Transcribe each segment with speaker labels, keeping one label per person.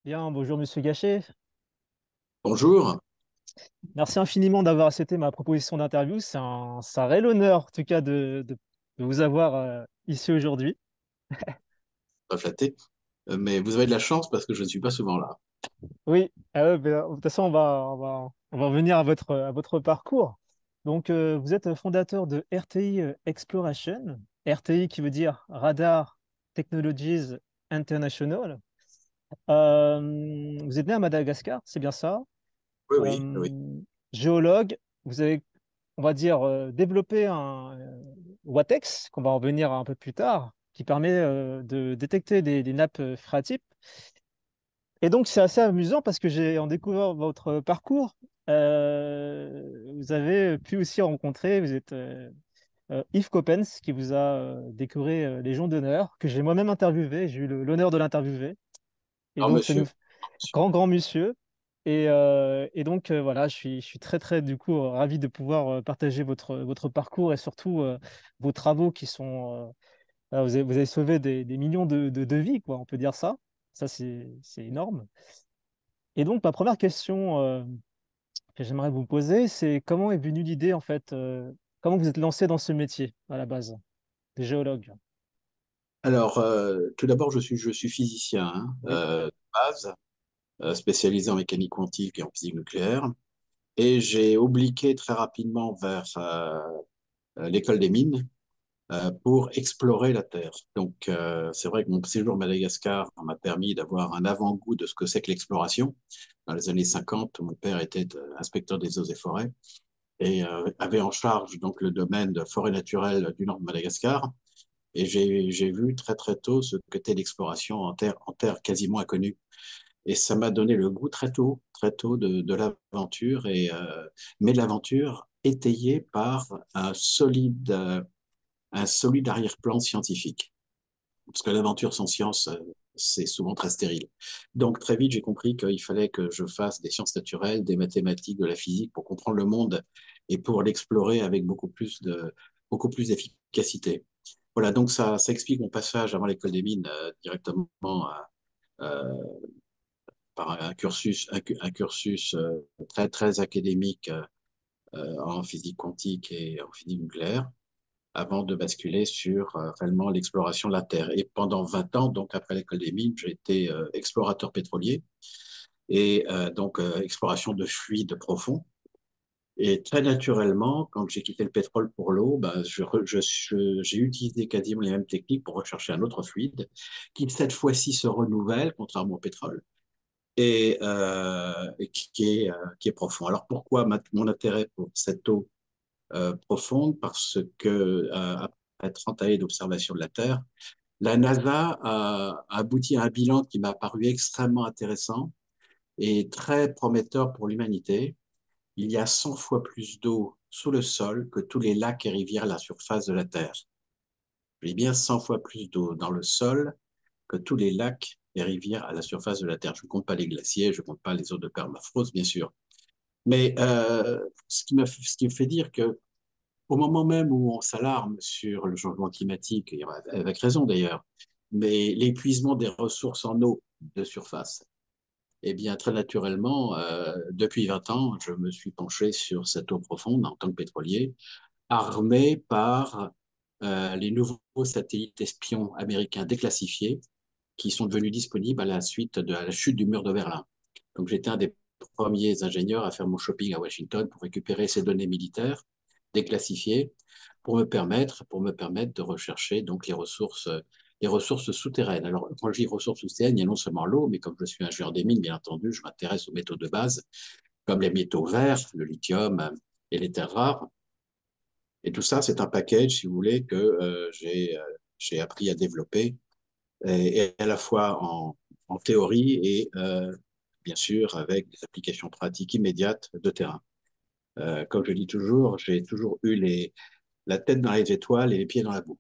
Speaker 1: Bien, bonjour Monsieur Gachet.
Speaker 2: Bonjour.
Speaker 1: Merci infiniment d'avoir accepté ma proposition d'interview. C'est un réel honneur, en tout cas, de vous avoir ici aujourd'hui.
Speaker 2: Pas flatté. Mais vous avez de la chance parce que je ne suis pas souvent là.
Speaker 1: Oui, ouais, ben, de toute façon, on va revenir à votre parcours. Donc, vous êtes fondateur de RTI Exploration, RTI qui veut dire Radar Technologies International. Vous êtes né à Madagascar, c'est bien ça?
Speaker 2: Oui, oui, oui.
Speaker 1: Euh, Géologue, vous avez, on va dire, développé un WATEX, qu'on va en venir un peu plus tard, qui permet de détecter des nappes phréatiques. Et donc, c'est assez amusant parce que j'ai, en découvrant votre parcours, vous avez pu aussi rencontrer, vous êtes Yves Coppens, qui vous a décoré Légion d'honneur, que j'ai moi-même interviewé, j'ai eu l'honneur de l'interviewer. Et
Speaker 2: Alors,
Speaker 1: donc, ça nous,
Speaker 2: monsieur. Monsieur.
Speaker 1: grand monsieur. Et donc, voilà, je suis très, très, du coup, ravi de pouvoir partager votre parcours et surtout vos travaux qui sont. Vous avez sauvé des millions de vies, quoi, on peut dire ça. Ça, c'est énorme. Et donc, ma première question que j'aimerais vous poser, c'est comment est venue l'idée, en fait, comment vous êtes lancé dans ce métier à la base, de géologue?
Speaker 2: Alors, tout d'abord, je suis physicien hein,
Speaker 1: Oui,
Speaker 2: de base, spécialisé en mécanique quantique et en physique nucléaire. Et j'ai obliqué très rapidement vers l'école des mines pour explorer la Terre. Donc, c'est vrai que mon séjour à Madagascar m'a permis d'avoir un avant-goût de ce que c'est que l'exploration. Dans les années 50, mon père était inspecteur des eaux et forêts et avait en charge donc le domaine de forêt naturelle du nord de Madagascar. Et j'ai vu très très tôt ce qu'était l'exploration en terre quasiment inconnue. Et ça m'a donné le goût très tôt de l'aventure, mais l'aventure étayée par un solide arrière-plan scientifique. Parce que l'aventure sans science, c'est souvent très stérile. Donc très vite, j'ai compris qu'il fallait que je fasse des sciences naturelles, des mathématiques, de la physique pour comprendre le monde et pour l'explorer avec beaucoup plus d'efficacité. Voilà, donc ça explique mon passage avant l'école des mines directement euh, par un cursus très, très académique en physique quantique et en physique nucléaire avant de basculer sur réellement l'exploration de la Terre. Et pendant 20 ans, donc après l'école des mines, j'ai été explorateur pétrolier et exploration de fluides profonds. Et très naturellement, quand j'ai quitté le pétrole pour l'eau, ben, j'ai utilisé quasiment les mêmes techniques pour rechercher un autre fluide qui, cette fois-ci, se renouvelle, contrairement au pétrole, et qui est profond. Alors pourquoi mon intérêt pour cette eau profonde? Parce que après 30 années d'observation de la Terre, la NASA a abouti à un bilan qui m'a paru extrêmement intéressant et très prometteur pour l'humanité. Il y a 100 fois plus d'eau sous le sol que tous les lacs et rivières à la surface de la Terre. Je dis bien 100 fois plus d'eau dans le sol que tous les lacs et rivières à la surface de la Terre. Je ne compte pas les glaciers, je ne compte pas les eaux de permafrost, bien sûr. Mais ce qui me fait dire que au moment même où on s'alarme sur le changement climatique, et avec raison d'ailleurs, mais l'épuisement des ressources en eau de surface, eh bien, très naturellement, depuis 20 ans, je me suis penché sur cette eau profonde en tant que pétrolier, armé par les nouveaux satellites espions américains déclassifiés qui sont devenus disponibles à la suite de la chute du mur de Berlin. Donc, j'étais un des premiers ingénieurs à faire mon shopping à Washington pour récupérer ces données militaires déclassifiées pour me permettre de rechercher donc les ressources souterraines. Alors, quand je dis ressources souterraines, il y a non seulement l'eau, mais comme je suis ingénieur des mines, bien entendu, je m'intéresse aux métaux de base, comme les métaux verts, le lithium et les terres rares. Et tout ça, c'est un package, si vous voulez, que j'ai appris à développer, et à la fois en théorie et bien sûr avec des applications pratiques immédiates de terrain. Comme je dis toujours, j'ai toujours eu la tête dans les étoiles et les pieds dans la boue.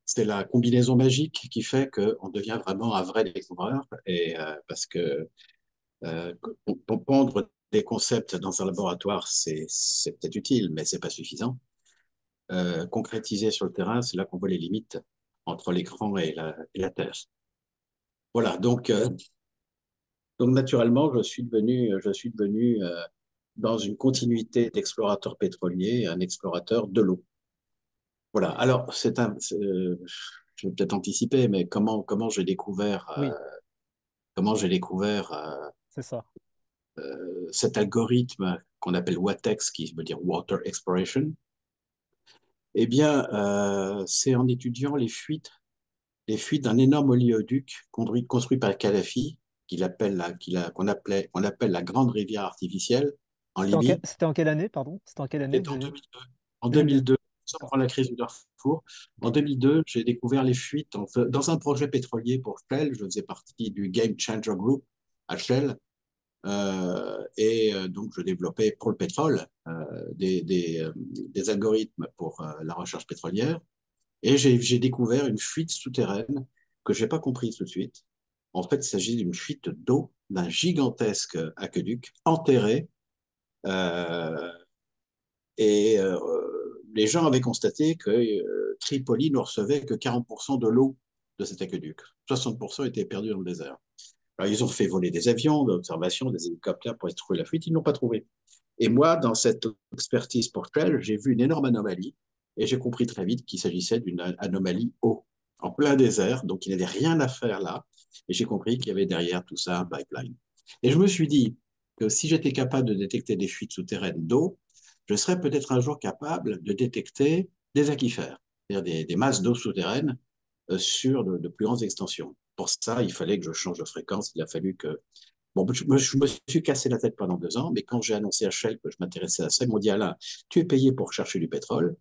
Speaker 2: C'est la combinaison magique qui fait qu'on devient vraiment un vrai découvreur, et parce que euh, pondre des concepts dans un laboratoire, c'est peut-être utile, mais c'est pas suffisant. Concrétiser sur le terrain, c'est là qu'on voit les limites entre l'écran et la Terre. Voilà, donc Donc, naturellement, je suis devenu dans une continuité d'explorateur pétrolier, un explorateur de l'eau. Voilà. Alors, je vais peut-être anticiper, mais
Speaker 1: Oui,
Speaker 2: comment j'ai découvert
Speaker 1: c'est ça.
Speaker 2: cet algorithme qu'on appelle WATEX, qui veut dire Water Exploration. Eh bien, c'est en étudiant les fuites d'un énorme oléoduc construit par Kadhafi, qu'on appelle la Grande Rivière Artificielle en Libye.
Speaker 1: C'était en quelle année, pardon? C'était en quelle année
Speaker 2: C'est
Speaker 1: vous
Speaker 2: en
Speaker 1: avez...
Speaker 2: 2002. En
Speaker 1: 2002.
Speaker 2: 2002, sans
Speaker 1: D'accord.
Speaker 2: prendre la crise du Darfour. En 2002, j'ai découvert les fuites dans un projet pétrolier pour Shell. Je faisais partie du Game Changer Group à Shell. Donc, je développais pour le pétrole des algorithmes pour la recherche pétrolière. Et j'ai découvert une fuite souterraine que je n'ai pas comprise tout de suite. En fait, il s'agit d'une fuite d'eau d'un gigantesque aqueduc enterré. Euh, les gens avaient constaté que Tripoli ne recevait que 40% de l'eau de cet aqueduc. 60% était perdu dans le désert. Alors, ils ont fait voler des avions d'observation, des hélicoptères pour essayer de trouver la fuite. Ils n'ont pas trouvé. Et moi, dans cette expertise portuelle, j'ai vu une énorme anomalie et j'ai compris très vite qu'il s'agissait d'une anomalie eau, en plein désert, donc il n'y avait rien à faire là. Et j'ai compris qu'il y avait derrière tout ça un pipeline. Et je me suis dit que si j'étais capable de détecter des fuites souterraines d'eau, je serais peut-être un jour capable de détecter des aquifères, c'est-à-dire des masses d'eau souterraines sur de plus grandes extensions. Pour ça, il fallait que je change de fréquence. Il a fallu que Bon, je me suis cassé la tête pendant 2 ans, mais quand j'ai annoncé à Shell que je m'intéressais à ça, ils m'ont dit, Alain, tu es payé pour chercher du pétrole,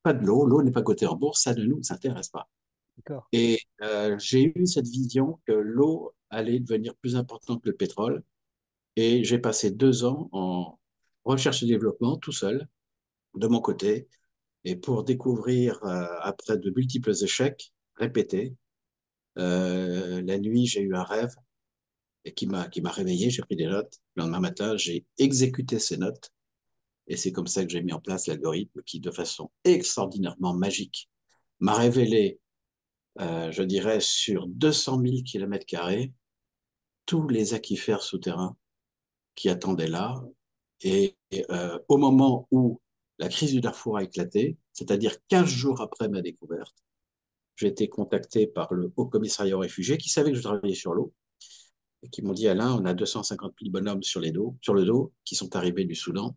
Speaker 2: pas de l'eau, l'eau n'est pas cotée en bourse, ça ne nous intéresse pas.
Speaker 1: D'accord.
Speaker 2: Et j'ai eu cette vision que l'eau allait devenir plus importante que le pétrole, et j'ai passé 2 ans en recherche et développement tout seul, de mon côté, et pour découvrir, après de multiples échecs répétés, la nuit, j'ai eu un rêve et qui m'a réveillé, j'ai pris des notes. Le lendemain matin, j'ai exécuté ces notes. Et c'est comme ça que j'ai mis en place l'algorithme qui, de façon extraordinairement magique, m'a révélé, je dirais, sur 200 000 km², tous les aquifères souterrains qui attendaient là. Et au moment où la crise du Darfour a éclaté, c'est-à-dire 15 jours après ma découverte, j'ai été contacté par le Haut Commissariat aux réfugiés qui savait que je travaillais sur l'eau et qui m'ont dit, Alain, on a 250 000 bonhommes sur le dos qui sont arrivés du Soudan.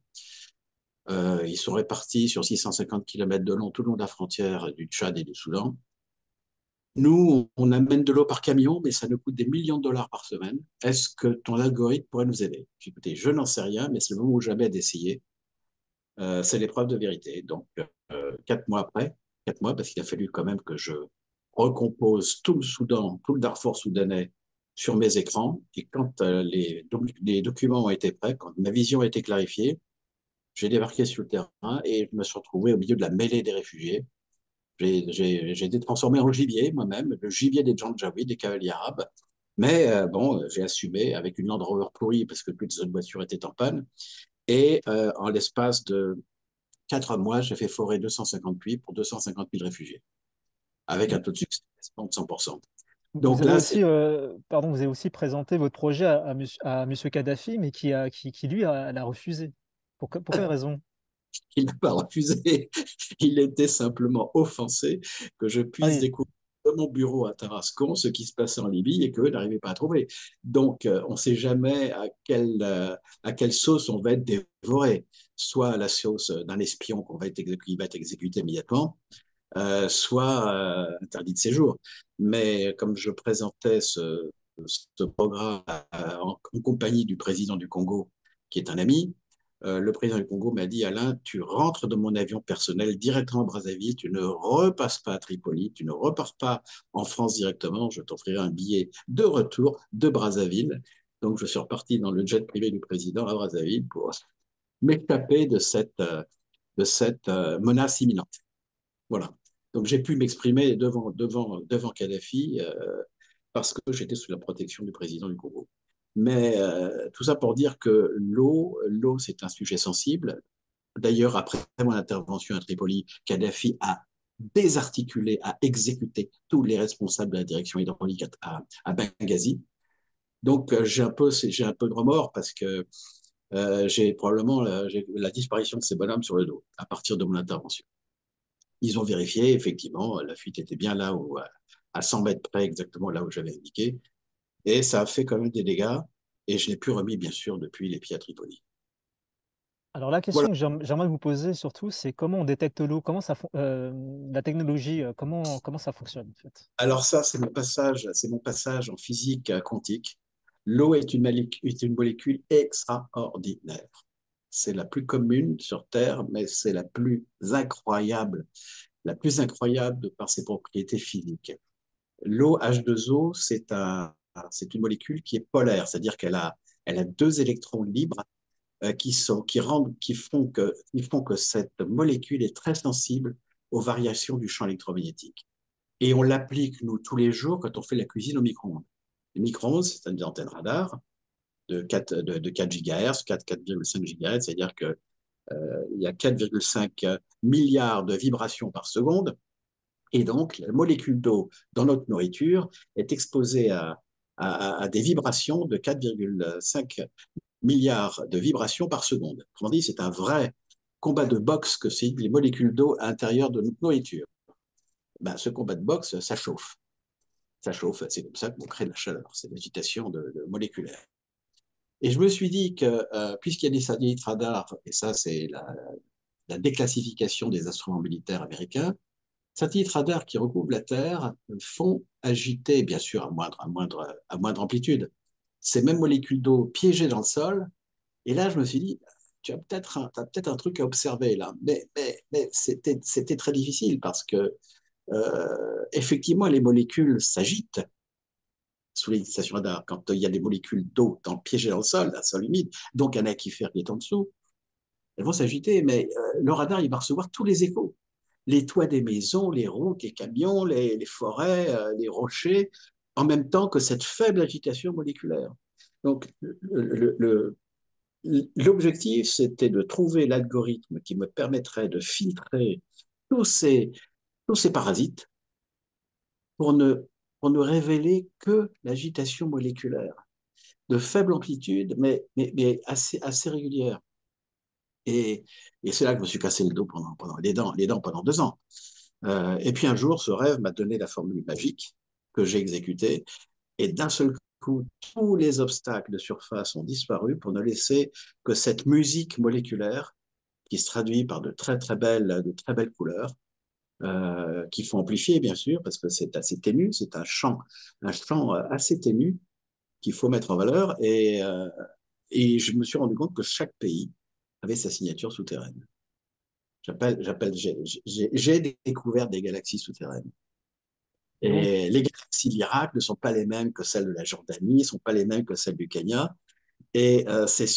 Speaker 2: Ils sont répartis sur 650 km de long tout le long de la frontière du Tchad et du Soudan. Nous, on amène de l'eau par camion, mais ça nous coûte des millions de dollars par semaine. Est-ce que ton algorithme pourrait nous aider? J'ai dit, écoutez, je n'en sais rien, mais c'est le moment ou jamais d'essayer. C'est l'épreuve de vérité. Donc, 4 mois après, 4 mois, parce qu'il a fallu quand même que je recompose tout le Soudan, tout le Darfour soudanais sur mes écrans. Et quand les documents ont été prêts, quand ma vision a été clarifiée, j'ai débarqué sur le terrain et je me suis retrouvé au milieu de la mêlée des réfugiés. J'ai été transformé en gibier moi-même, le gibier des Janjaweed, des cavaliers arabes. Mais bon, j'ai assumé avec une Land Rover pourrie parce que toutes les autres voitures étaient en panne. Et en l'espace de 4 mois, j'ai fait forer 250 puits pour 250 000 réfugiés, avec un taux de succès de 100%.
Speaker 1: Vous
Speaker 2: Donc
Speaker 1: avez
Speaker 2: là, c'est
Speaker 1: aussi, pardon, vous avez aussi présenté votre projet à monsieur Kadhafi, mais qui lui, l'a refusé. Pour quelle raison?
Speaker 2: il n'a pas refusé. Il était simplement offensé que je
Speaker 1: Ah
Speaker 2: puisse
Speaker 1: oui,
Speaker 2: découvrir de mon bureau à Tarascon ce qui se passait en Libye et qu'eux n'arrivaient pas à trouver. Donc, on ne sait jamais à quelle sauce on va être dévoré. Soit à la sauce d'un espion qui va être exécuté immédiatement, soit interdit de séjour. Mais comme je présentais ce programme en compagnie du président du Congo, qui est un ami, le président du Congo m'a dit, Alain, tu rentres de mon avion personnel directement à Brazzaville, tu ne repasses pas à Tripoli, tu ne repars pas en France directement, je t'offrirai un billet de retour de Brazzaville. Donc, je suis reparti dans le jet privé du président à Brazzaville pour m'échapper de cette menace imminente. Voilà. Donc, j'ai pu m'exprimer devant Kadhafi parce que j'étais sous la protection du président du Congo. Mais tout ça pour dire que l'eau, c'est un sujet sensible. D'ailleurs, après mon intervention à Tripoli, Kadhafi a désarticulé, a exécuté tous les responsables de la direction hydraulique à Benghazi. Donc, j'ai un peu de remords parce que j'ai probablement j'ai la disparition de ces bonhommes sur le dos à partir de mon intervention. Ils ont vérifié, effectivement, la fuite était bien là où, à 100 mètres près, exactement là où j'avais indiqué. Et ça a fait quand même des dégâts. Et je n'ai plus remis, bien sûr, depuis les pieds à Tripoli.
Speaker 1: Alors la
Speaker 2: Voilà.
Speaker 1: question que j'aimerais vous poser surtout, c'est comment on détecte l'eau, la technologie, comment ça fonctionne en fait.
Speaker 2: Alors ça, c'est mon passage en physique quantique. L'eau est une molécule extraordinaire. C'est la plus commune sur Terre, mais c'est la plus incroyable de par ses propriétés physiques. L'eau H2O, c'est une molécule qui est polaire, c'est-à-dire elle a deux électrons libres qui font que cette molécule est très sensible aux variations du champ électromagnétique. Et on l'applique, nous, tous les jours quand on fait la cuisine au micro-ondes. Le micro-ondes, c'est une antenne radar de 4 GHz, 4,5 GHz, c'est-à-dire qu'il y a 4,5 milliards de vibrations par seconde. Et donc, la molécule d'eau dans notre nourriture est exposée à des vibrations de 4,5 milliards de vibrations par seconde. Autrement dit, c'est un vrai combat de boxe que c'est les molécules d'eau à l'intérieur de notre nourriture. Ben, ce combat de boxe, ça chauffe. Ça chauffe, c'est comme ça qu'on crée de la chaleur, c'est l'agitation moléculaire. Et je me suis dit que, puisqu'il y a des satellites radars, et ça c'est la déclassification des instruments militaires américains, satellites radars qui recouvrent la Terre font agiter, bien sûr à moindre amplitude, ces mêmes molécules d'eau piégées dans le sol. Et là, je me suis dit, t'as peut-être un truc à observer là. Mais c'était très difficile parce que, effectivement, les molécules s'agitent sous les stations radar quand il y a des molécules d'eau piégées dans le sol, un sol humide, donc un aquifère qui est en dessous. Elles vont s'agiter, mais le radar, il va recevoir tous les échos. Les toits des maisons, les routes, les camions, les forêts, les rochers, en même temps que cette faible agitation moléculaire. Donc, l'objectif, c'était de trouver l'algorithme qui me permettrait de filtrer tous ces, tous ces parasites pour pour ne révéler que l'agitation moléculaire de faible amplitude, mais assez régulière. Et, et c'est là que je me suis cassé le dos pendant les dents pendant 2 ans. Et puis un jour, ce rêve m'a donné la formule magique que j'ai exécutée. Et d'un seul coup, tous les obstacles de surface ont disparu pour ne laisser que cette musique moléculaire qui se traduit par de très belles couleurs, qu'il faut amplifier, bien sûr, parce que c'est assez ténu, c'est un chant assez ténu qu'il faut mettre en valeur. Et je me suis rendu compte que chaque pays avait sa signature souterraine. J'ai découvert des galaxies souterraines.
Speaker 1: Donc,
Speaker 2: Et les galaxies de l'Irak ne sont pas les mêmes que celles de la Jordanie, ne sont pas les mêmes que celles du Kenya. Et c'est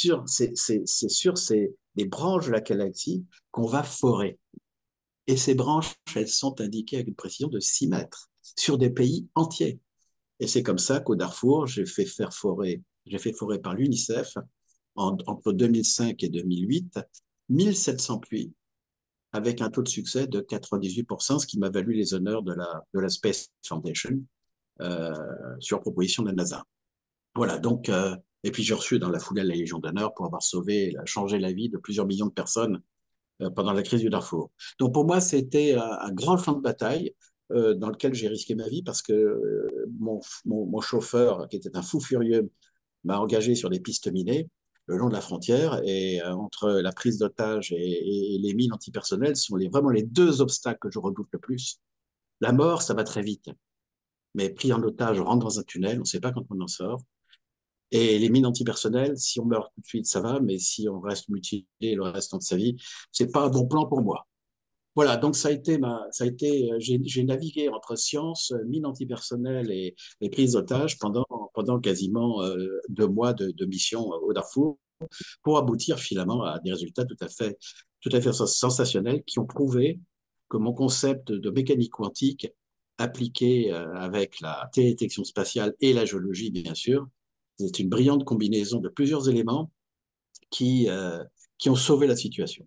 Speaker 2: des branches de la galaxie qu'on va forer. Et ces branches, elles sont indiquées avec une précision de 6 mètres sur des pays entiers. Et c'est comme ça qu'au Darfour, j'ai fait forer par l'UNICEF entre 2005 et 2008 1700 puits avec un taux de succès de 98%, ce qui m'a valu les honneurs de la Space Foundation euh, sur proposition de la NASA. Voilà, donc, et puis j'ai reçu dans la foulée la Légion d'honneur pour avoir changé la vie de plusieurs millions de personnes pendant la crise du Darfour. Donc pour moi, c'était un grand champ de bataille dans lequel j'ai risqué ma vie parce que mon chauffeur, qui était un fou furieux, m'a engagé sur des pistes minées le long de la frontière et entre la prise d'otages et les mines antipersonnelles sont vraiment les deux obstacles que je redoute le plus. La mort, ça va très vite, mais pris en otage, on rentre dans un tunnel, on ne sait pas quand on en sort. Et les mines antipersonnelles, si on meurt tout de suite, ça va, mais si on reste mutilé le restant de sa vie, c'est pas un bon plan pour moi. Voilà, donc j'ai navigué entre science, mine antipersonnelle et prise d'otage pendant quasiment 2 mois de mission au Darfour pour aboutir finalement à des résultats tout à fait sensationnels qui ont prouvé que mon concept de mécanique quantique appliqué avec la télédétection spatiale et la géologie, bien sûr, c'est une brillante combinaison de plusieurs éléments qui, euh, qui ont sauvé la situation.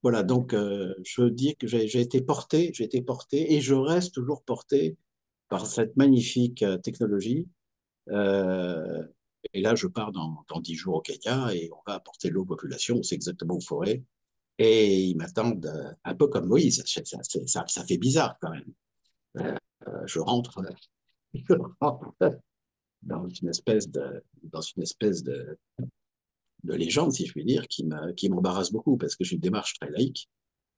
Speaker 2: Voilà, donc je veux dire que j'ai été porté et je reste toujours porté par cette magnifique technologie Euh, et là, je pars dans 10 jours au Kenya et on va apporter de l'eau aux populations. On sait exactement où il faut aller. Et ils m'attendent un peu comme Moïse. Ça fait bizarre quand même. Je rentre, je rentre dans une espèce de légende, si je puis dire, qui m'embarrasse beaucoup parce que j'ai une démarche très laïque.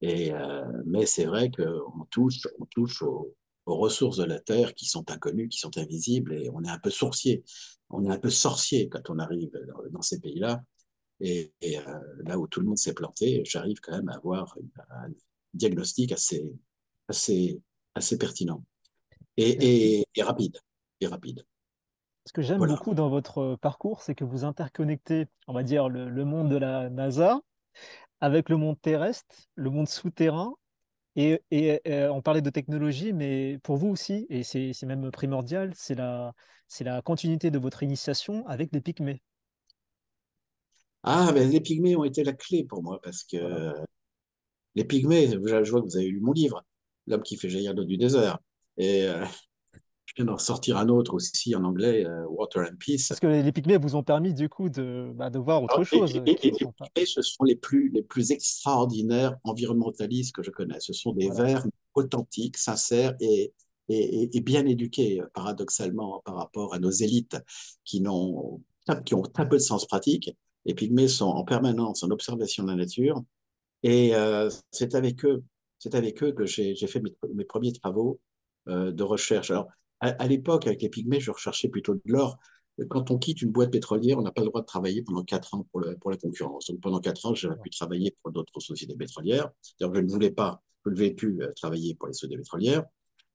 Speaker 2: Mais c'est vrai on touche aux ressources de la Terre qui sont inconnues, qui sont invisibles, et on est un peu sourcier, on est un peu sorcier quand on arrive dans ces pays-là. Et là où tout le monde s'est planté, j'arrive quand même à avoir un diagnostic assez, assez pertinent et rapide. Et rapide.
Speaker 1: Ce que j'aime
Speaker 2: Voilà.
Speaker 1: beaucoup dans votre parcours, c'est que vous interconnectez, on va dire, le monde de la NASA avec le monde terrestre, le monde souterrain. On parlait de technologie, mais pour vous aussi, et c'est même primordial, c'est la continuité de votre initiation avec les Pygmées.
Speaker 2: Ah, ben, les pygmées ont été la clé pour moi parce que
Speaker 1: Voilà.
Speaker 2: les pygmées, je vois que vous avez lu mon livre, L'homme qui fait jaillir l'eau du désert. Et je viens d'en sortir un autre aussi en anglais, Water and Peace.
Speaker 1: Parce que les Pygmées vous ont permis du coup de voir autre
Speaker 2: Alors,
Speaker 1: chose qui
Speaker 2: et
Speaker 1: ne
Speaker 2: les
Speaker 1: sont pas.
Speaker 2: pygmées, ce sont les plus extraordinaires environnementalistes que je connais. Ce sont des
Speaker 1: Voilà.
Speaker 2: vers authentiques, sincères et bien éduqués, paradoxalement, par rapport à nos élites qui, qui ont très peu de sens pratique. Les pygmées sont en permanence en observation de la nature. Et c'est avec eux que j'ai fait mes premiers travaux de recherche. Alors, à l'époque, avec les pygmées, je recherchais plutôt de l'or. Quand on quitte une boîte pétrolière, on n'a pas le droit de travailler pendant 4 ans pour la concurrence. Donc, pendant 4 ans, j'avais pu travailler pour d'autres sociétés pétrolières. C'est-à-dire que je ne voulais pas, je ne devais plus travailler pour les sociétés pétrolières.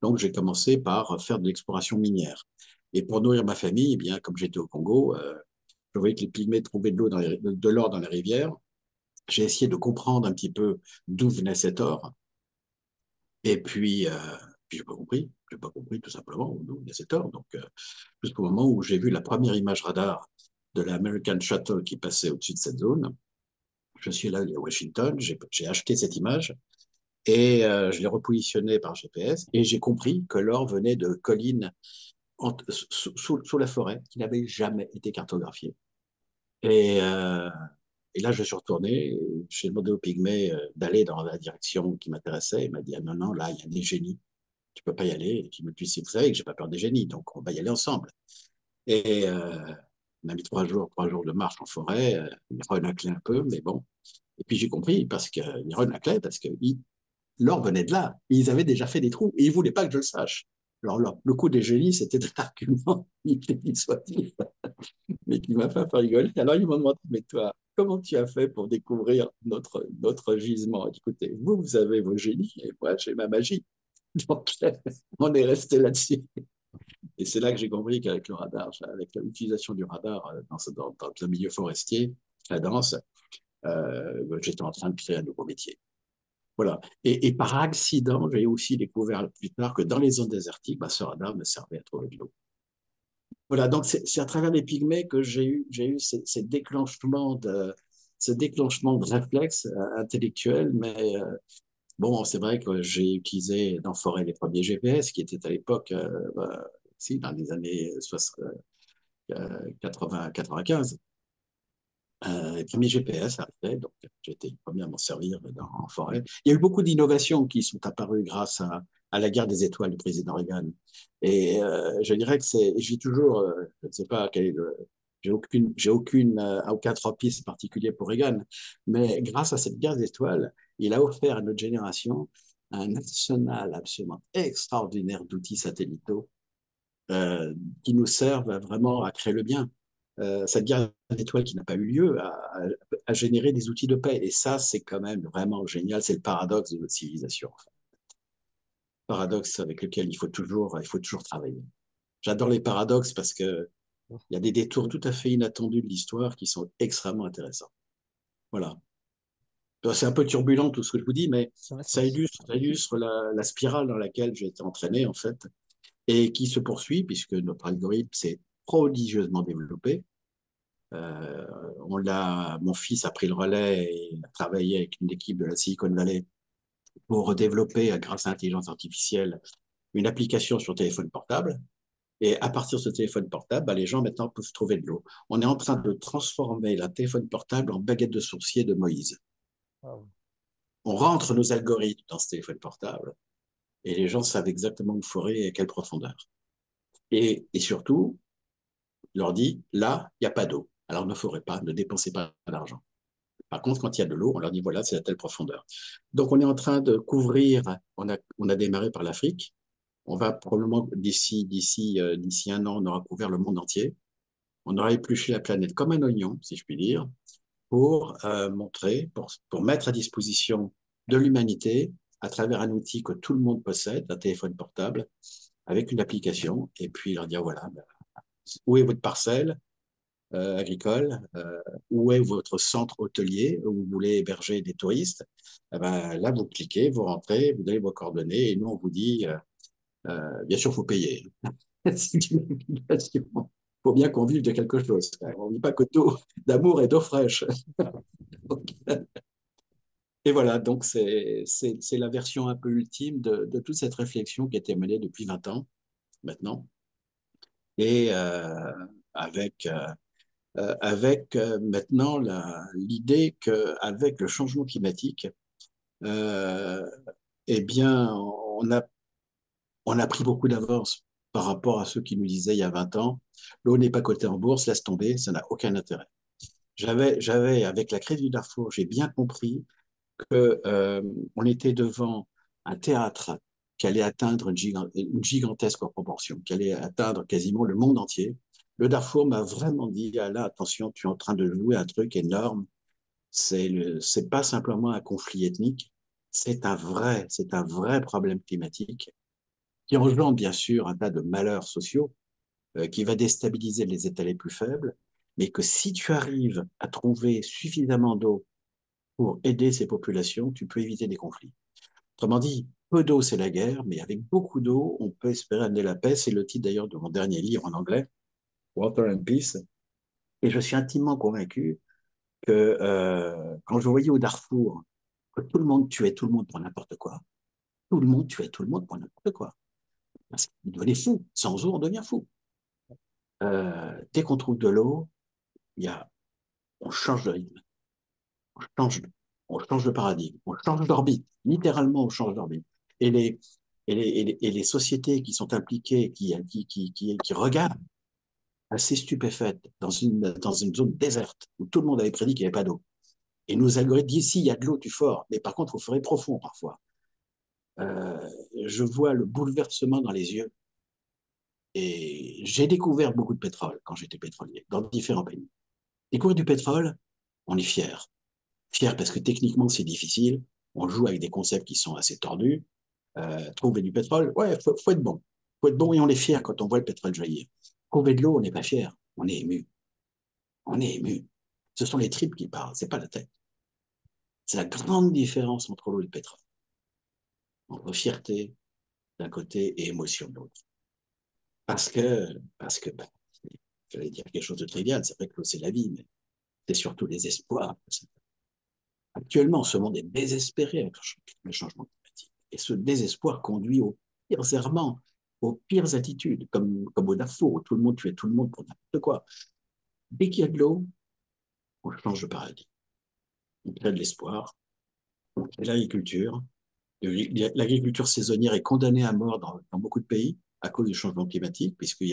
Speaker 2: Donc, j'ai commencé par faire de l'exploration minière. Et pour nourrir ma famille, eh bien, comme j'étais au Congo, je voyais que les pygmées trouvaient de l'or dans les rivières. J'ai essayé de comprendre un petit peu d'où venait cet or. Et puis j'ai pas compris. J'ai pas compris tout simplement d'où venait cet or. Donc, jusqu'au moment où j'ai vu la première image radar de l'American Shuttle qui passait au-dessus de cette zone. Je suis là à Washington, j'ai acheté cette image et je l'ai repositionnée par GPS et j'ai compris que l'or venait de collines sous la forêt qui n'avaient jamais été cartographiées. Et, euh, Et là, je suis retourné, j'ai demandé au pygmée d'aller dans la direction qui m'intéressait. Il m'a dit, ah, non, non, là, il y a des génies. Tu peux pas y aller. Et puis, vous savez que j'ai pas peur des génies, donc on va y aller ensemble. Et on a mis 3 jours de marche en forêt. Il renaclait un peu, mais bon. Et puis j'ai compris, parce qu'il renaclait, parce que l'or venait de là. Ils avaient déjà fait des trous et ils voulaient pas que je le sache. Alors, le coup des génies, c'était un argument dissuasif, mais qui m'a fait rigoler. Alors, ils m'ont demandé, mais toi, comment tu as fait pour découvrir notre gisement? Écoutez, vous avez vos génies et moi, j'ai ma magie. Donc, on est resté là-dessus. Et c'est là que j'ai compris qu'avec le radar, avec l'utilisation du radar dans le milieu forestier, la danse, j'étais en train de créer un nouveau métier. Voilà. Et par accident, j'ai aussi découvert plus tard que dans les zones désertiques, bah, ce radar me servait à trouver de l'eau. Voilà, donc c'est à travers les pygmées que j'ai eu ce déclenchement de réflexe intellectuel, mais bon, c'est vrai que j'ai utilisé dans Forêt les premiers GPS qui étaient à l'époque, si, dans les années 60, 80, 95. Les premiers GPS arrivaient, donc j'ai été le premier à m'en servir en forêt. Il y a eu beaucoup d'innovations qui sont apparues grâce à la guerre des étoiles du président Reagan. Et je dirais que j'ai toujours, je ne sais pas quel est le, aucun tropisme particulier pour Reagan, mais grâce à cette guerre des étoiles, il a offert à notre génération un arsenal absolument extraordinaire d'outils satellitaux euh, qui nous servent vraiment à créer le bien. Cette guerre d'étoiles qui n'a pas eu lieu a généré des outils de paix. Et ça, c'est quand même vraiment génial. C'est le paradoxe de notre civilisation. En fait. Paradoxe avec lequel il faut toujours travailler. J'adore les paradoxes parce que il y a des détours tout à fait inattendus de l'histoire qui sont extrêmement intéressants. Voilà. C'est un peu turbulent tout ce que je vous dis, mais
Speaker 1: Ça va, ça-
Speaker 2: ça illustre la spirale dans laquelle j'ai été entraîné, en fait, et qui se poursuit puisque notre algorithme s'est prodigieusement développé. Mon fils a pris le relais et a travaillé avec une équipe de la Silicon Valley pour développer, grâce à l'intelligence artificielle, une application sur téléphone portable. Et à partir de ce téléphone portable, bah, les gens maintenant peuvent trouver de l'eau. On est en train de transformer la téléphone portable en baguette de sourcier de Moïse.
Speaker 1: Waouh.
Speaker 2: On rentre nos algorithmes dans ce téléphone portable et les gens savent exactement où forer et à quelle profondeur. Et surtout, leur dit, là, il n'y a pas d'eau. Alors ne forez pas, ne dépensez pas d'argent. Par contre, quand il y a de l'eau, on leur dit, voilà, c'est à telle profondeur. Donc, on est en train de couvrir, on a démarré par l'Afrique. On va probablement, d'ici un an, on aura couvert le monde entier. On aura épluché la planète comme un oignon, si je puis dire, pour montrer, pour mettre à disposition de l'humanité, à travers un outil que tout le monde possède, un téléphone portable, avec une application, et puis leur dire, voilà, ben, où est votre parcelle agricole, où est votre centre hôtelier où vous voulez héberger des touristes. Eh ben, là, vous cliquez, vous rentrez, vous donnez vos coordonnées, et nous, on vous dit, bien sûr, il faut payer. C'est une obligation. Il faut bien qu'on vive de quelque chose. On ne vit pas que d'eau, d'amour et d'eau fraîche. Et voilà, donc c'est la version un peu ultime de toute cette réflexion qui a été menée depuis 20 ans maintenant, et avec, maintenant l'idée qu'avec le changement climatique, euh, eh bien, on a pris beaucoup d'avance par rapport à ceux qui nous disaient il y a 20 ans, l'eau n'est pas cotée en bourse, laisse tomber, ça n'a aucun intérêt. Avec la crise du Darfour, j'ai bien compris que, on était devant un théâtre qui allait atteindre une gigantesque proportion, qui allait atteindre quasiment le monde entier. Le Darfour m'a vraiment dit, ah là, attention, tu es en train de jouer un truc énorme. C'est pas simplement un conflit ethnique, c'est un vrai problème climatique qui engendre bien sûr un tas de malheurs sociaux, qui va déstabiliser les États les plus faibles, mais que si tu arrives à trouver suffisamment d'eau pour aider ces populations, tu peux éviter des conflits. Autrement dit, peu d'eau, c'est la guerre, mais avec beaucoup d'eau, on peut espérer amener la paix. C'est le titre d'ailleurs de mon dernier livre en anglais, Water and Peace. Et je suis intimement convaincu que quand je voyais au Darfour que tout le monde tuait tout le monde pour n'importe quoi, tout le monde tuait tout le monde pour n'importe quoi. Parce qu'il devenait fou. Sans eau, on devient fou. Dès qu'on trouve de l'eau, on change de rythme, on change, on change de paradigme, on change d'orbite. Littéralement, on change d'orbite. Et les sociétés qui sont impliquées, qui regardent assez stupéfaites dans une zone déserte où tout le monde avait prédit qu'il n'y avait pas d'eau. Et nos algorithmes disent, si, il y a de l'eau, tu fort, mais par contre, il faut forer profond parfois. Euh, je vois le bouleversement dans les yeux. Et j'ai découvert beaucoup de pétrole quand j'étais pétrolier, dans différents pays. Découvrir du pétrole, on est fier. Fier parce que techniquement, c'est difficile. On joue avec des concepts qui sont assez tordus. Trouver du pétrole, ouais, faut être bon. Faut être bon et on est fier quand on voit le pétrole jaillir. Trouver de l'eau, on n'est pas fier. On est ému. On est ému. Ce sont les tripes qui parlent, c'est pas la tête. C'est la grande différence entre l'eau et le pétrole. Entre fierté d'un côté et émotion de l'autre. Parce que bah, j'allais dire quelque chose de trivial, c'est vrai que l'eau, c'est la vie, mais c'est surtout les espoirs. Actuellement, ce monde est désespéré avec le changement climatique. Et ce désespoir conduit aux pires errements, aux pires attitudes, comme au Darfour, où tout le monde tuait tout le monde pour n'importe quoi. Dès qu'il y a de l'eau, on change de paradigme. On crée de l'espoir, on crée de l'agriculture. L'agriculture saisonnière est condamnée à mort dans beaucoup de pays à cause du changement climatique, puisque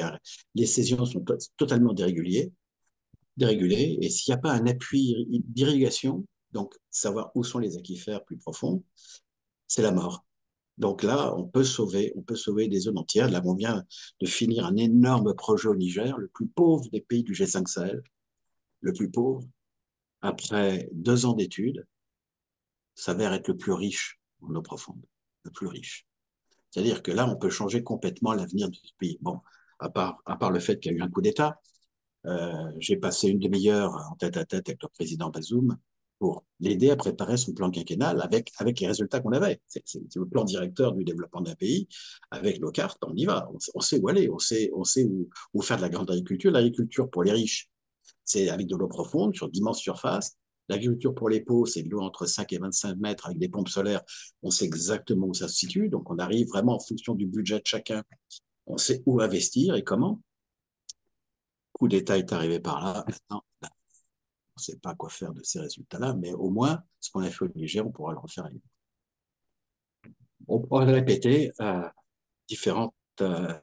Speaker 2: les saisons sont totalement dérégulées, et s'il n'y a pas un appui d'irrigation, donc savoir où sont les aquifères plus profonds, c'est la mort. Donc là, on peut sauver des zones entières. Là, on vient de finir un énorme projet au Niger, le plus pauvre des pays du G5 Sahel, le plus pauvre. Après 2 ans d'études, s'avère être le plus riche en eau profonde, le plus riche. C'est-à-dire que là, on peut changer complètement l'avenir de ce pays. Bon, à part le fait qu'il y a eu un coup d'État, j'ai passé une demi-heure en tête à tête avec le président Bazoum pour l'aider à préparer son plan quinquennal avec les résultats qu'on avait. C'est le plan directeur du développement d'un pays. Avec nos cartes, on y va. On sait où aller. On sait où faire de la grande agriculture. L'agriculture pour les riches, c'est avec de l'eau profonde sur d'immenses surfaces. L'agriculture pour les pauvres, c'est de l'eau entre 5 et 25 mètres avec des pompes solaires. On sait exactement où ça se situe. Donc, on arrive vraiment en fonction du budget de chacun On sait où investir et comment. Coup d'État est arrivé par là. Maintenant, on ne sait pas quoi faire de ces résultats-là, mais au moins, ce qu'on a fait au Niger, on pourra le refaire ailleurs. On pourra le répéter à différentes, euh,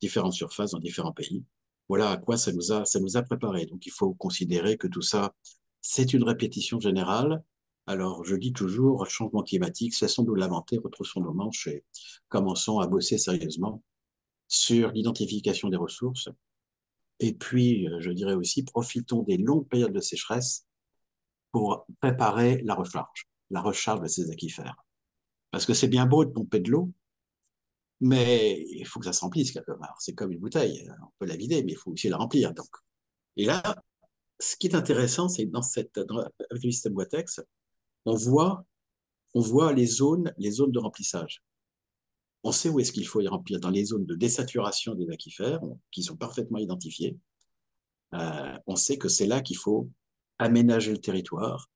Speaker 2: différentes surfaces dans différents pays. Voilà à quoi ça nous a préparé. Donc, il faut considérer que tout ça, c'est une répétition générale. Alors, je dis toujours, changement climatique, cessons-nous de lamenter, retroussons nos manches et commençons à bosser sérieusement sur l'identification des ressources. Et puis, je dirais aussi, profitons des longues périodes de sécheresse pour préparer la recharge de ces aquifères. Parce que c'est bien beau de pomper de l'eau, mais il faut que ça se remplisse quelque part. C'est comme une bouteille, on peut la vider, mais il faut aussi la remplir. Donc. Et là, ce qui est intéressant, c'est que avec le système Watex, on voit, on voit les zones de remplissage. On sait où est-ce qu'il faut y remplir, dans les zones de désaturation des aquifères, qui sont parfaitement identifiées. On sait que c'est là qu'il faut aménager le territoire,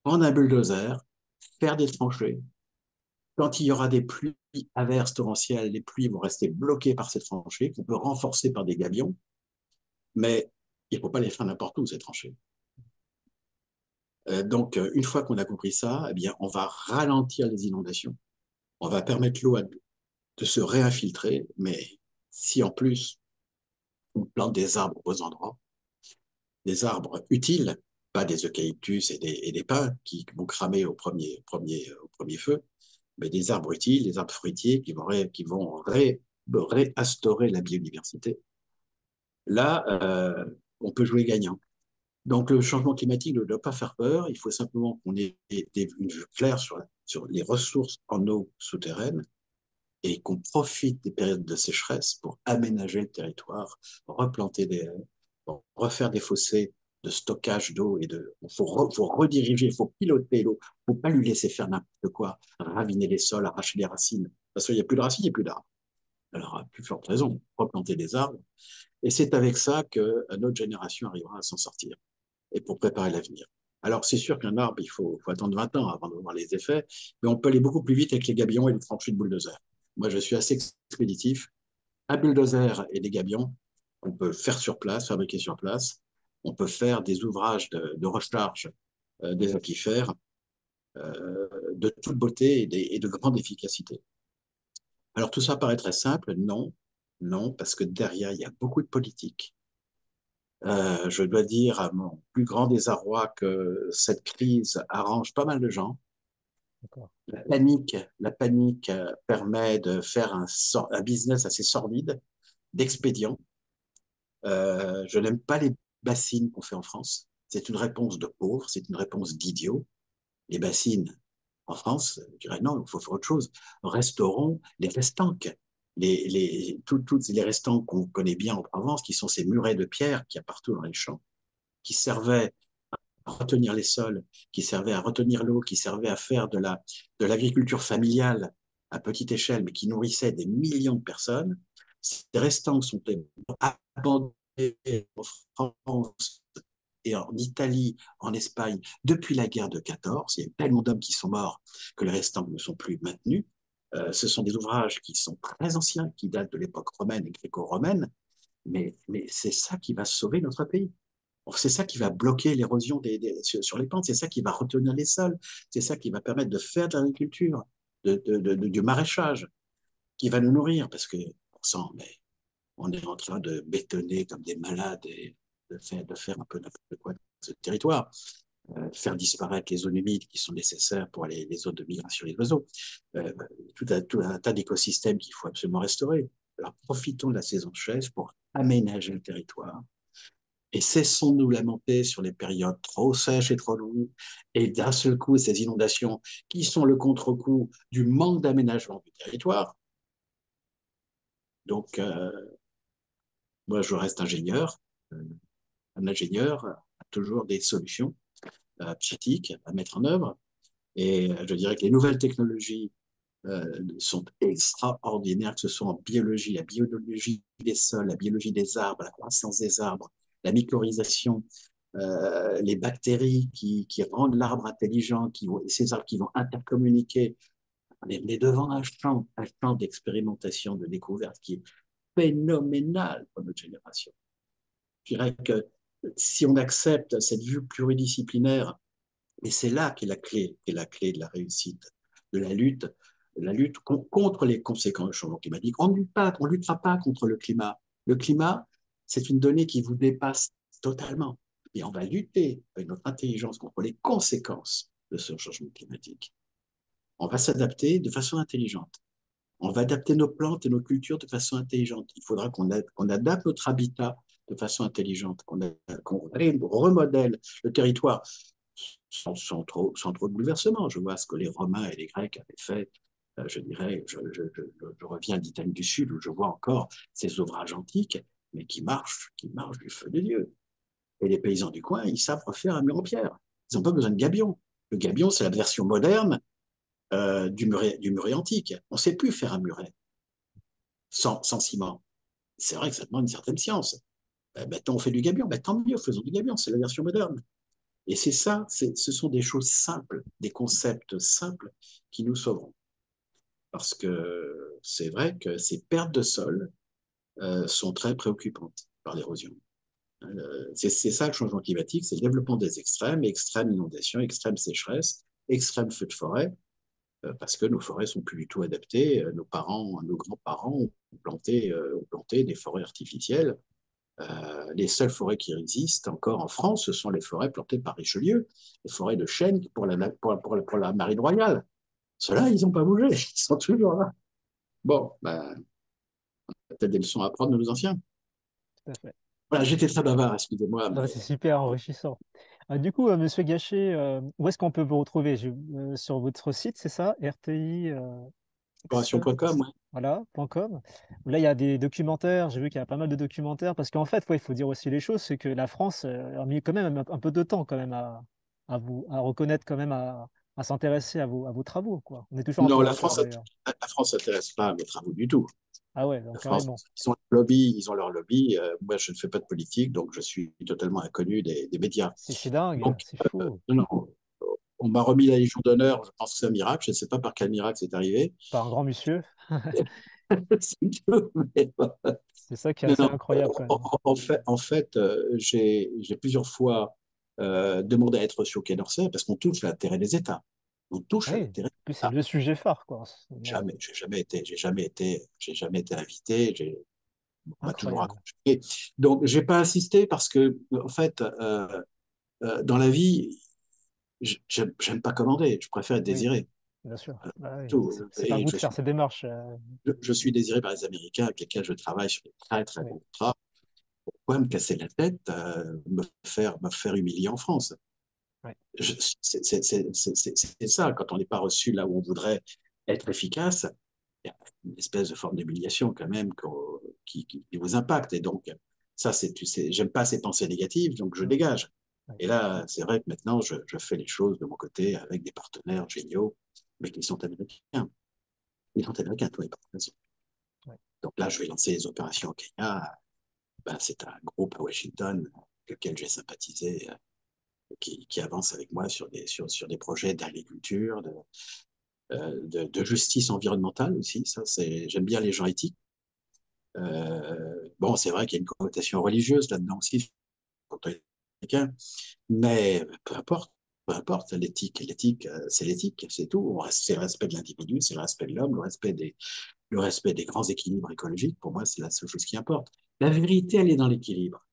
Speaker 2: prendre un bulldozer, faire des tranchées. Quand il y aura des pluies averses torrentielles, les pluies vont rester bloquées par ces tranchées, qu'on peut renforcer par des gabions, mais il ne faut pas les faire n'importe où, ces tranchées. Donc, une fois qu'on a compris ça, eh bien, on va ralentir les inondations, on va permettre l'eau de se réinfiltrer, mais si en plus on plante des arbres aux endroits, des arbres utiles, pas des eucalyptus et des pins qui vont cramer au premier feu, mais des arbres utiles, des arbres fruitiers qui vont réinstaurer la biodiversité. Là, on peut jouer gagnant. Donc, le changement climatique ne doit pas faire peur. Il faut simplement qu'on ait une vue claire sur les ressources en eau souterraine et qu'on profite des périodes de sécheresse pour aménager le territoire, replanter des haies, pour refaire des fossés de stockage d'eau faut rediriger, il faut piloter l'eau, il ne faut pas lui laisser faire n'importe quoi, raviner les sols, arracher les racines, parce qu'il n'y a plus de racines, il n'y a plus d'arbres. Alors, à plus forte raison, replanter des arbres. Et c'est avec ça que notre génération arrivera à s'en sortir et pour préparer l'avenir. Alors, c'est sûr qu'un arbre, faut attendre 20 ans avant de voir les effets, mais on peut aller beaucoup plus vite avec les gabions et les tranchées de bulldozer. Moi, je suis assez expéditif. Un bulldozer et des gabions, on peut faire sur place, fabriquer sur place. On peut faire des ouvrages de recharge des aquifères de toute beauté et de grande efficacité. Alors, tout ça paraît très simple. Non, non, parce que derrière, il y a beaucoup de politique. Je dois dire à mon plus grand désarroi que cette crise arrange pas mal de gens.
Speaker 1: D'accord.
Speaker 2: La panique permet de faire un business assez sordide, d'expédients. Je n'aime pas les bassines qu'on fait en France. C'est une réponse de pauvres, c'est une réponse d'idiots. Les bassines en France, je dirais non, il faut faire autre chose. Restaurons les restanques. Toutes les restants qu'on connaît bien en Provence, qui sont ces murets de pierre qu'il y a partout dans les champs, qui servaient à retenir les sols, qui servaient à retenir l'eau, qui servaient à faire de l'agriculture familiale à petite échelle, mais qui nourrissait des millions de personnes. Ces restants sont abandonnés en France et en Italie, en Espagne, depuis la guerre de 14. Il y a tellement d'hommes qui sont morts que les restants ne sont plus maintenus. Ce sont des ouvrages qui sont très anciens, qui datent de l'époque romaine et gréco-romaine, mais c'est ça qui va sauver notre pays. C'est ça qui va bloquer l'érosion sur les pentes, c'est ça qui va retenir les sols, c'est ça qui va permettre de faire de l'agriculture, du maraîchage, qui va nous nourrir, parce que mais on est en train de bétonner comme des malades et de faire un peu n'importe quoi dans ce territoire, faire disparaître les zones humides qui sont nécessaires pour les zones de migration des oiseaux, euh, tout un tas d'écosystèmes qu'il faut absolument restaurer. Alors profitons de la saison de chaise pour aménager le territoire, et cessons de nous lamenter sur les périodes trop sèches et trop longues, et d'un seul coup, ces inondations qui sont le contre-coup du manque d'aménagement du territoire. Donc, moi, je reste ingénieur. Un ingénieur a toujours des solutions pratiques à mettre en œuvre. Et je dirais que les nouvelles technologies sont extraordinaires, que ce soit en biologie, la biologie des sols, la biologie des arbres, la croissance des arbres, la mycorhisation, les bactéries qui rendent l'arbre intelligent, ces arbres qui vont intercommuniquer On est devant un champ d'expérimentation, de découverte qui est phénoménal pour notre génération. Je dirais que si on accepte cette vue pluridisciplinaire, et c'est là qu'est la clé de la réussite, de la lutte contre les conséquences du changement climatique. On ne luttera pas contre le climat. Le climat, c'est une donnée qui vous dépasse totalement. Et on va lutter avec notre intelligence contre les conséquences de ce changement climatique. On va s'adapter de façon intelligente. On va adapter nos plantes et nos cultures de façon intelligente. Il faudra qu'on adapte notre habitat de façon intelligente, qu'on remodèle le territoire sans trop de bouleversements. Je vois ce que les Romains et les Grecs avaient fait. Je dirais, je reviens d'Italie du Sud où je vois encore ces ouvrages antiques, mais qui marchent du feu de Dieu. Et les paysans du coin, ils savent refaire un mur en pierre. Ils n'ont pas besoin de gabion. Le gabion, c'est la version moderne du muret antique. On ne sait plus faire un muret sans ciment. C'est vrai que ça demande une certaine science. Maintenant, on fait du gabion. Tant mieux, faisons du gabion. C'est la version moderne. Et c'est ça, ce sont des choses simples, des concepts simples qui nous sauveront. Parce que c'est vrai que ces pertes de sol sont très préoccupantes par l'érosion. C'est ça le changement climatique, c'est le développement des extrêmes, extrêmes inondations, extrêmes sécheresses, extrêmes feux de forêt, parce que nos forêts sont plus du tout adaptées. Nos grands-parents ont planté des forêts artificielles. Les seules forêts qui existent encore en France, ce sont les forêts plantées par Richelieu, les forêts de chênes pour la marine royale. Ceux-là, ils n'ont pas bougé, ils sont toujours là. Bon, ben, peut-être des leçons à apprendre de nos anciens.
Speaker 1: Tout à fait.
Speaker 2: Voilà, j'étais très bavard, excusez-moi,
Speaker 1: Ah,
Speaker 2: mais
Speaker 1: c'est super enrichissant. Du coup, Monsieur Gachet, où est-ce qu'on peut vous retrouver? Sur votre site, c'est ça? RTI
Speaker 2: exploration.com, ouais.
Speaker 1: voilà, .com. Là, il y a des documentaires. J'ai vu qu'il y a pas mal de documentaires. Parce qu'en fait, ouais, il faut dire aussi les choses, c'est que la France a mis quand même un peu de temps quand même à reconnaître, quand même, à s'intéresser à vos travaux, quoi. On est toujours un peu
Speaker 2: Non,
Speaker 1: en retard d'ailleurs.
Speaker 2: La France s'intéresse pas à mes travaux du tout.
Speaker 1: Ah ouais,
Speaker 2: La
Speaker 1: donc
Speaker 2: France,
Speaker 1: carrément.
Speaker 2: ils ont leur lobby. Moi, je ne fais pas de politique, donc je suis totalement inconnu des médias.
Speaker 1: C'est dingue,
Speaker 2: Donc,
Speaker 1: c'est fou.
Speaker 2: non, on m'a remis la Légion d'honneur. Je pense que c'est un miracle. Je ne sais pas par quel miracle c'est arrivé.
Speaker 1: Par un grand monsieur.
Speaker 2: C'est tout, mais
Speaker 1: C'est ça qui est
Speaker 2: non,
Speaker 1: assez
Speaker 2: non.
Speaker 1: incroyable quand même.
Speaker 2: En fait j'ai plusieurs fois demandé à être reçu au Quai d'Orsay parce qu'on touche à l'intérêt des États. On touche
Speaker 1: Ah
Speaker 2: à
Speaker 1: oui, en
Speaker 2: l'intérêt des
Speaker 1: plus, c'est
Speaker 2: États.
Speaker 1: le sujet phare, quoi. Bon,
Speaker 2: J'ai jamais été invité. On m'a toujours
Speaker 1: incroyable.
Speaker 2: accroché. Donc, j'ai pas insisté parce que, en fait, dans la vie, j'aime pas commander. Je préfère être
Speaker 1: Oui,
Speaker 2: désiré.
Speaker 1: bien sûr. Bah oui,
Speaker 2: Tout.
Speaker 1: c'est à
Speaker 2: Et
Speaker 1: vous de faire ces démarches.
Speaker 2: je suis désiré par les Américains avec lesquels je travaille sur des très, très
Speaker 1: Oui,
Speaker 2: bons contrats. Pourquoi me casser la tête, me faire humilier en France?
Speaker 1: oui,
Speaker 2: C'est ça, quand on n'est pas reçu là où on voudrait être efficace, il y a une espèce de forme d'humiliation quand même qui vous impacte. Et donc, ça, j'aime pas ces pensées négatives, donc je
Speaker 1: mm,
Speaker 2: dégage.
Speaker 1: oui,
Speaker 2: Et là, c'est vrai que maintenant, je fais les choses de mon côté avec des partenaires géniaux, mais qui sont américains. Ils sont américains, tous les partenaires.
Speaker 1: oui.
Speaker 2: Donc là, je vais lancer les opérations au Kenya. Ben, c'est un groupe à Washington avec lequel j'ai sympathisé, qui avance avec moi sur des projets d'agriculture, de justice environnementale aussi. J'aime bien les gens éthiques. Bon, c'est vrai qu'il y a une connotation religieuse là-dedans aussi, quand on est américain, mais peu importe, c'est l'éthique, c'est tout. C'est le respect de l'individu, c'est le respect de l'homme, le respect des grands équilibres écologiques. Pour moi, c'est la seule chose qui importe. La vérité, elle est dans l'équilibre.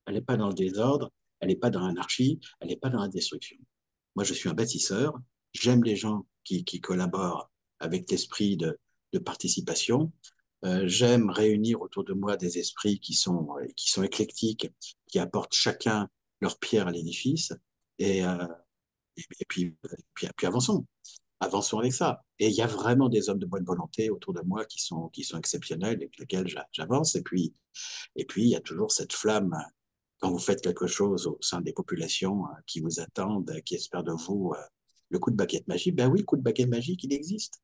Speaker 2: Elle n'est pas dans le désordre, elle n'est pas dans l'anarchie, elle n'est pas dans la destruction. Moi, je suis un bâtisseur. J'aime les gens qui collaborent avec l'esprit de participation. J'aime réunir autour de moi des esprits qui sont éclectiques, qui apportent chacun leur pierre à l'édifice. Et, euh, puis avançons. Avançons avec ça. Et il y a vraiment des hommes de bonne volonté autour de moi qui sont exceptionnels, avec lesquels j'avance. Et puis, il y a toujours cette flamme quand vous faites quelque chose au sein des populations qui vous attendent, qui espèrent de vous le coup de baguette magique. Ben oui, le coup de baguette magique, il existe.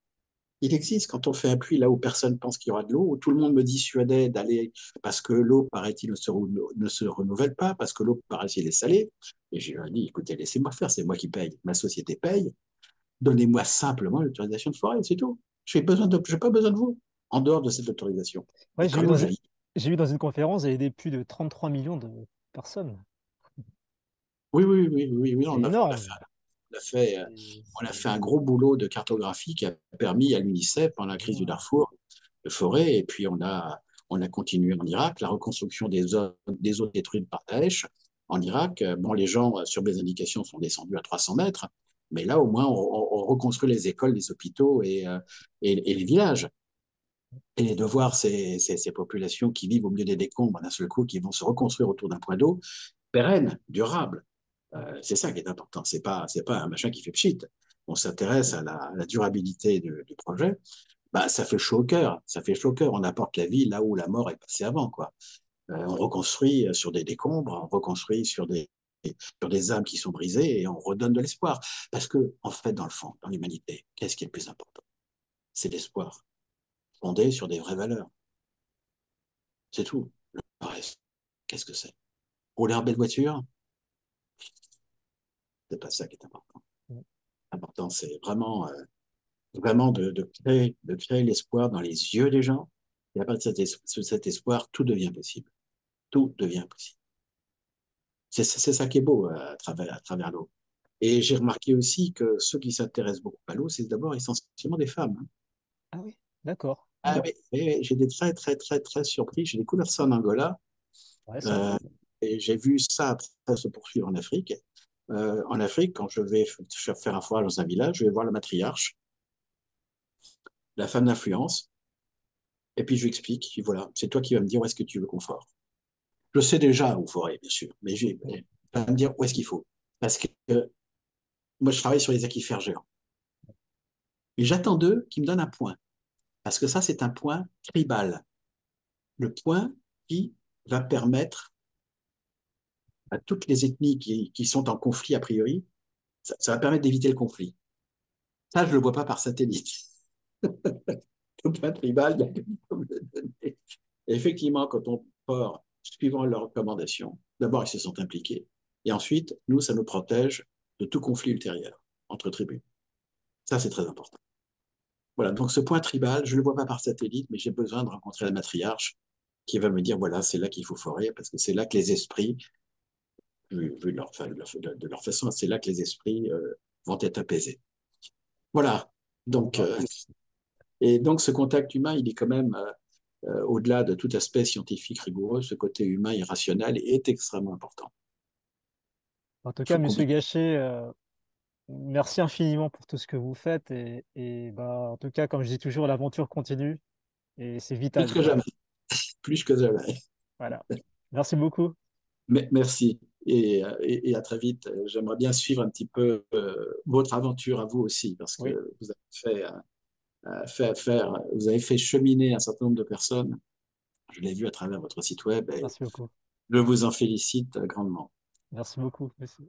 Speaker 2: Il existe quand on fait un puits là où personne pense qu'il y aura de l'eau, où tout le monde me dissuadait d'aller parce que l'eau, paraît-il, ne se renouvelle pas, parce que l'eau, paraît-il, est salée. Et j'ai dit, écoutez, laissez-moi faire, c'est moi qui paye. Ma société paye. Donnez-moi simplement l'autorisation de forer, c'est tout. Je n'ai pas besoin de vous en dehors de cette autorisation.
Speaker 1: Ouais,
Speaker 2: Écologie.
Speaker 1: j'ai vu dans une conférence, il y avait plus de 33 millions de personnes.
Speaker 2: Oui, oui, oui, oui, oui,
Speaker 1: C'est énorme.
Speaker 2: on a fait, on a fait un gros boulot de cartographie qui a permis à l'UNICEF, pendant la crise du
Speaker 1: Wow.
Speaker 2: Darfour, de forer. Et puis, on a continué en Irak, la reconstruction des zones détruites par Daesh. En Irak, bon, les gens, sur mes indications, sont descendus à 300 mètres. Mais là, au moins, on reconstruit les écoles, les hôpitaux et les villages. Et de voir ces populations qui vivent au milieu des décombres d'un seul coup, qui vont se reconstruire autour d'un point d'eau pérenne, durable. C'est ça qui est important. C'est pas un machin qui fait pchit. On s'intéresse à la durabilité du projet. Bah, ça fait chaud au cœur. Ça fait chaud au cœur. On apporte la vie là où la mort est passée avant, quoi. On reconstruit sur des décombres, on reconstruit sur des âmes qui sont brisées et on redonne de l'espoir. Parce que, en fait, dans le fond, dans l'humanité, qu'est-ce qui est le plus important? C'est l'espoir, fondé sur des vraies valeurs. C'est tout. Le reste, qu'est-ce que c'est? Rouler en belle voiture, c'est pas ça qui est important. L'important, c'est vraiment, vraiment de créer l'espoir dans les yeux des gens. Et à partir de cet espoir, tout devient possible. Tout devient possible. C'est ça qui est beau à travers l'eau. Et j'ai remarqué aussi que ceux qui s'intéressent beaucoup à l'eau, c'est d'abord essentiellement des femmes. Hein.
Speaker 1: Ah oui, d'accord.
Speaker 2: Ah oui, oui, j'ai des très, très, très, très surpris. J'ai découvert ça en Angola.
Speaker 1: Ouais, ça.
Speaker 2: Euh, et j'ai vu ça après se poursuivre en Afrique. En Afrique, quand je vais faire un foire dans un village, je vais voir la matriarche, la femme d'influence, et puis je lui explique, et voilà, c'est toi qui vas me dire où est-ce que tu veux qu'on forge. Je sais déjà où il faudrait, bien sûr, mais elle va me dire où est-ce qu'il faut. Parce que moi, je travaille sur les aquifères géants. Et j'attends d'eux qu'ils me donnent un point. Parce que ça, c'est un point tribal. Le point qui va permettre à toutes les ethnies qui sont en conflit a priori, ça va permettre d'éviter le conflit. Ça, je ne le vois pas par satellite. Le point tribal, il y a quelqu'un qui me le donner. Et effectivement, quand on part suivant leurs recommandations, d'abord, ils se sont impliqués. Et ensuite, nous, ça nous protège de tout conflit ultérieur entre tribus. Ça, c'est très important. Voilà, donc ce point tribal, je ne le vois pas par satellite, mais j'ai besoin de rencontrer la matriarche qui va me dire, voilà, c'est là qu'il faut forer, parce que c'est là que les esprits, vu de leur façon, c'est là que les esprits vont être apaisés. Voilà,
Speaker 1: Bon,
Speaker 2: donc,
Speaker 1: bah,
Speaker 2: et donc ce contact humain, il est quand même, au-delà de tout aspect scientifique rigoureux, ce côté humain irrationnel est extrêmement important.
Speaker 1: en tout
Speaker 2: Il
Speaker 1: cas,
Speaker 2: faut
Speaker 1: Monsieur
Speaker 2: combiner
Speaker 1: Gachet, merci infiniment pour tout ce que vous faites. Et bah, en tout cas, comme je dis toujours, l'aventure continue et c'est
Speaker 2: plus
Speaker 1: vital,
Speaker 2: que
Speaker 1: quoi.
Speaker 2: jamais, plus que jamais.
Speaker 1: Voilà. Merci beaucoup.
Speaker 2: Merci et à très vite. J'aimerais bien suivre un petit peu votre aventure à vous aussi, parce
Speaker 1: Oui,
Speaker 2: que vous avez vous avez fait cheminer un certain nombre de personnes. Je l'ai vu à travers votre site web et
Speaker 1: merci beaucoup.
Speaker 2: je vous en félicite grandement.
Speaker 1: Merci beaucoup. Merci.